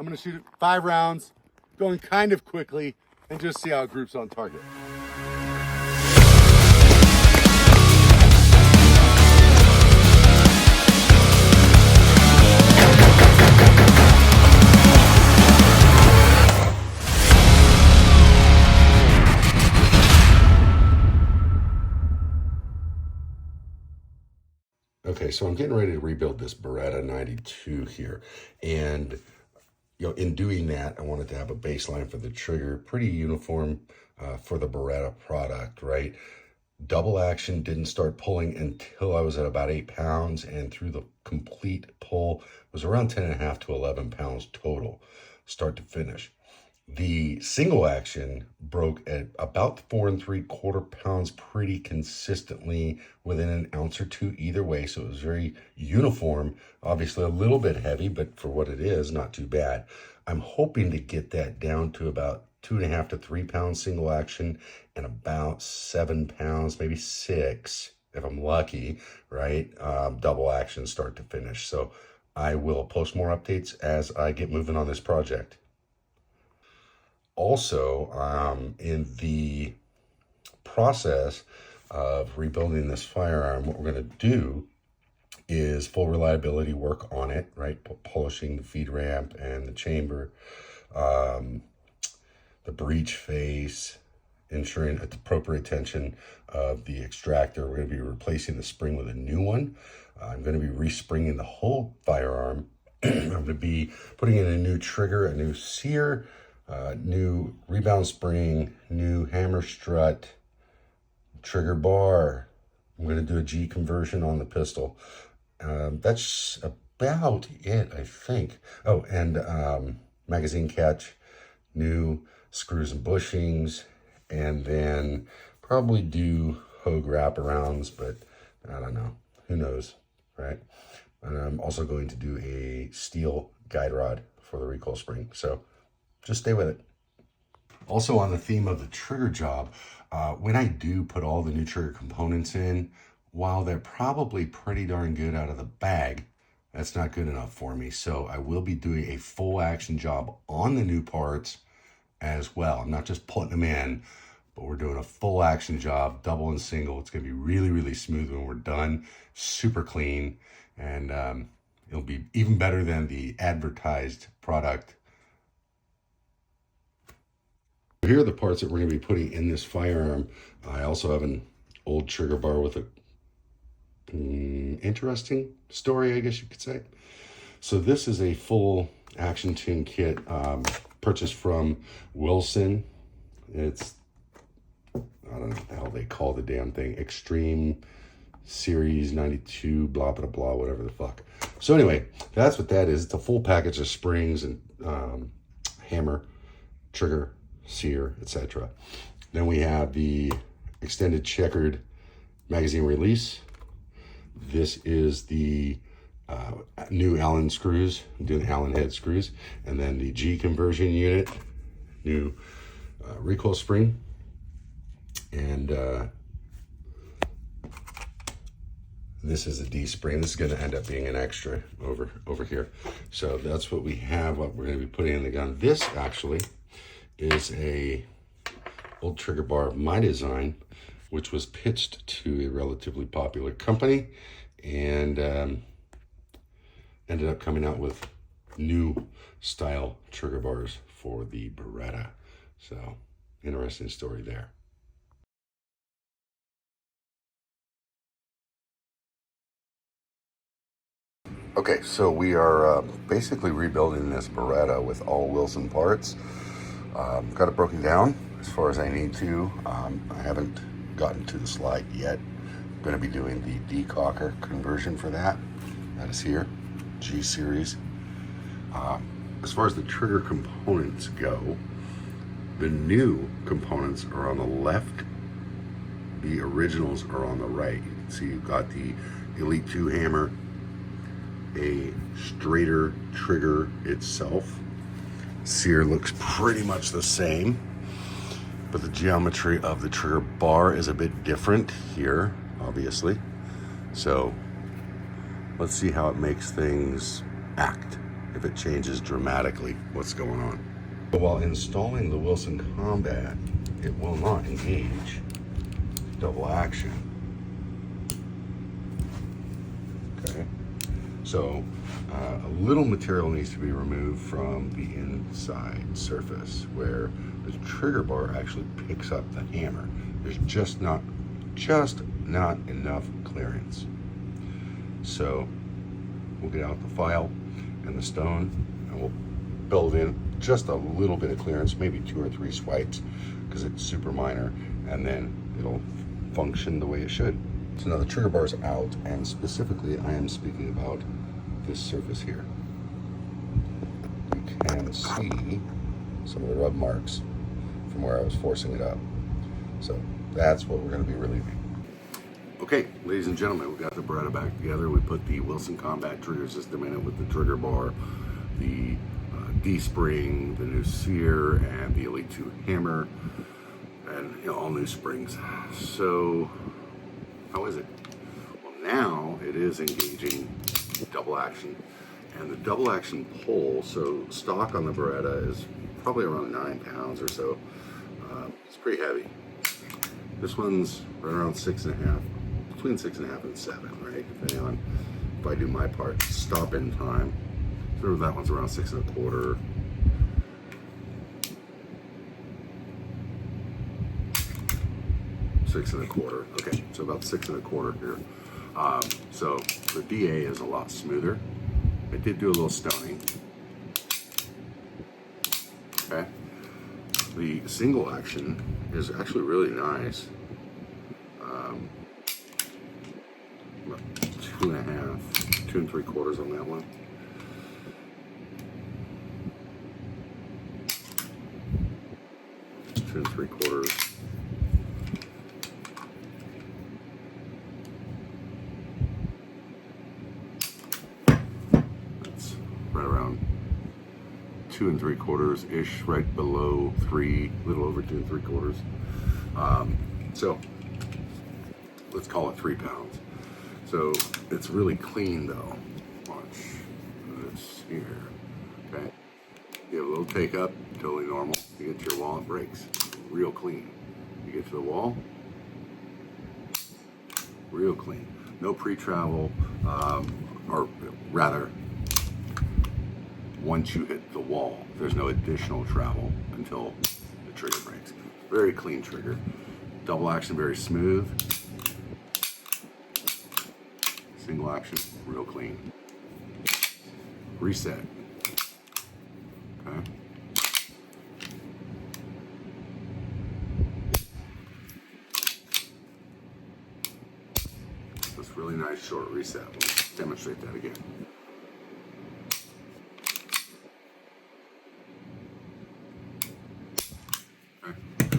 I'm gonna shoot it 5 rounds, going kind of quickly, and just see how it groups on target. Okay, so I'm getting ready to rebuild this Beretta 92 here. And, in doing that, I wanted to have a baseline for the trigger, pretty uniform for the Beretta product, right? Double action didn't start pulling until I was at about 8 pounds, and through the complete pull was around 10.5 to 11 pounds total, start to finish. The single action broke at about 4.75 pounds pretty consistently within an ounce or two either way. So it was very uniform, obviously a little bit heavy, but for what it is, not too bad. I'm hoping to get that down to about 2.5 to 3 pounds single action and about 7 pounds, maybe 6, if I'm lucky, right? Double action start to finish. So I will post more updates as I get moving on this project. Also, in the process of rebuilding this firearm, what we're going to do is full reliability work on it, right? Polishing the feed ramp and the chamber, the breech face, ensuring appropriate tension of the extractor. We're going to be replacing the spring with a new one. I'm going to be respringing the whole firearm. I'm going to be putting in a new trigger, a new sear, new rebound spring, new hammer strut, trigger bar. I'm going to do a G conversion on the pistol. That's about it, I think. Oh, and magazine catch, new screws and bushings, and then probably do Hogue wraparounds, but I don't know. Who knows, right? And I'm also going to do a steel guide rod for the recoil spring. So just stay with it. Also, on the theme of the trigger job, when I do put all the new trigger components in, while they're probably pretty darn good out of the bag, that's not good enough for me. So I will be doing a full action job on the new parts as well. I'm not just putting them in, but we're doing a full action job, double and single. It's going to be really, really smooth when we're done, super clean, and it'll be even better than the advertised product. Here are the parts that we're going to be putting in this firearm. I also have an old trigger bar with a interesting story, I guess you could say. So this is a full action tune kit purchased from Wilson. It's, I don't know what the hell they call the damn thing, Extreme Series 92, blah, blah, blah, whatever the fuck. So anyway, that's what that is. It's a full package of springs and hammer, trigger, sear, etc. Then we have the extended checkered magazine release. This is the new Allen screws. I'm doing Allen head screws. And then the G conversion unit, new recoil spring. And this is a D spring. This is going to end up being an extra over here. So that's what we have, what we're going to be putting in the gun. This actually is a old trigger bar of my design, which was pitched to a relatively popular company and ended up coming out with new style trigger bars for the Beretta. So interesting story there. Okay, so we are basically rebuilding this Beretta with all Wilson parts. Got it broken down as far as I need to. I haven't gotten to the slide yet. I'm going to be doing the decocker conversion for that. That is here, G series. As far as the trigger components go, the new components are on the left. The originals are on the right. You can see you've got the Elite 2 hammer, a straighter trigger itself. Sear looks pretty much the same, but the geometry of the trigger bar is a bit different here, obviously. So let's see how it makes things act. if it changes dramatically what's going on. But while installing the Wilson Combat, it will not engage double action. Okay, so a little material needs to be removed from the inside surface where the trigger bar actually picks up the hammer. There's just not enough clearance. So we'll get out the file and the stone and we'll build in just a little bit of clearance, maybe 2 or 3 swipes, because it's super minor, and then it'll function the way it should. So now the trigger bar is out, and specifically I am speaking about this surface here. You can see some of the rub marks from where I was forcing it up. So that's what we're going to be relieving. Okay, ladies and gentlemen, we got the Beretta back together. We put the Wilson Combat trigger system in it with the trigger bar, the D-spring, the new sear, and the Elite 2 hammer, and all new springs. So how is it? Well, now it is engaging double action, and the double action pull, so stock on the Beretta is probably around 9 pounds or so. It's pretty heavy. This one's right around 6.5, between 6.5 and 7, right? Depending on if I do my part, stop in time. So that one's around 6 1/4. Six and a quarter. Okay, so about 6 1/4 here. So the DA is a lot smoother. I did do a little stoning. Okay. The single action is actually really nice. About 2.5, 2 3/4 on that one. Two 3/4. That's right around 2 3/4 ish, right below 3, a little over 2 3/4. So let's call it 3 pounds. So it's really clean though. Watch this here. Okay, you have a little take up, totally normal. You get to your wall, it breaks. Real clean. You get to the wall, real clean. No pre-travel, or rather, once you hit the wall, there's no additional travel until the trigger breaks. Very clean trigger. Double action, very smooth. Single action, real clean. Reset. Okay. This really nice short reset. We'll demonstrate that again. Okay.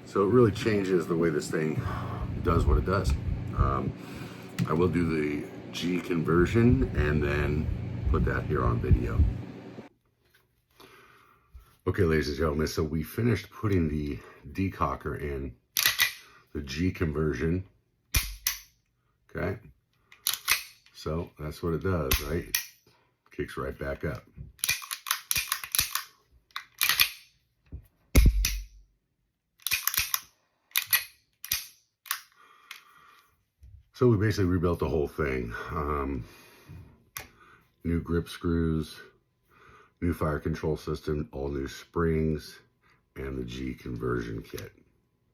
So it really changes the way this thing does what it does. I will do the G conversion and then put that here on video. Okay, ladies and gentlemen, so we finished putting the decocker in, the G conversion. Okay, so that's what it does, right? Kicks right back up. So we basically rebuilt the whole thing. New grip screws, new fire control system, all new springs, and the G conversion kit.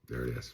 There it is.